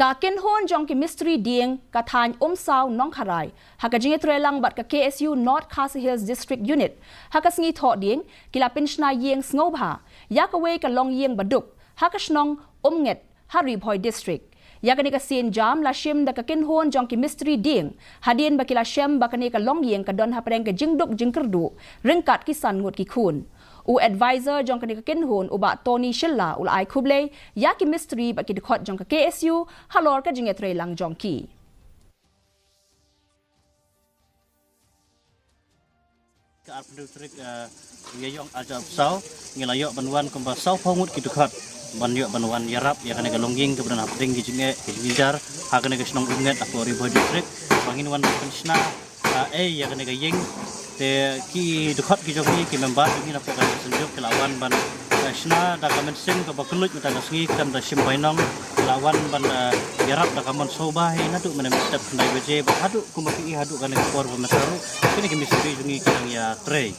Ka Kynhun Jong ki Misteri Dieng ka Thany Sao Nong Kharai haka jinge trelang bat ka KSU North Khasi Hills District Unit haka sngi tho Dieng kilapin Shna Dieng Sngewbha ya Kawei ka Long Dieng Baduk haka Shnong Nget Hari Boy District ya ka ni ka sin jam la shim da ka Kynhun Jong ki Misteri Dieng hadin ba kila shem ba ka ni ka Long Dieng ka don hapreng ka jingduk jingkerdu ringkat kisan ngut ki khun u advisor jong ka ni ka Kynhun u ba Tony Shilla ul ai khuble ya ki Misteri ba ki khot jong ka KSU halor ka jinge trelang jong ki Ka pendutrik ngayong ajab sau ngilayok banwan kumba sau pongut ki khot banyo banwan yarap ya kana galongging ke bana pring ki jinge ki jinjar ha kana ke snong unget aku ri boy district bangin wan Shna ya kana ke ying te ki khot ki jogi ki member ni na ka senjuk ke lawan ban Shna da kamen sing ka bakulut mata ngi kam da sim bainong lawan ban yarap da kamon soba he na tu menem step ndai beje hadu kumaki hadu kana ke por bamasaru kini ki Misteri jungi kinang ya trei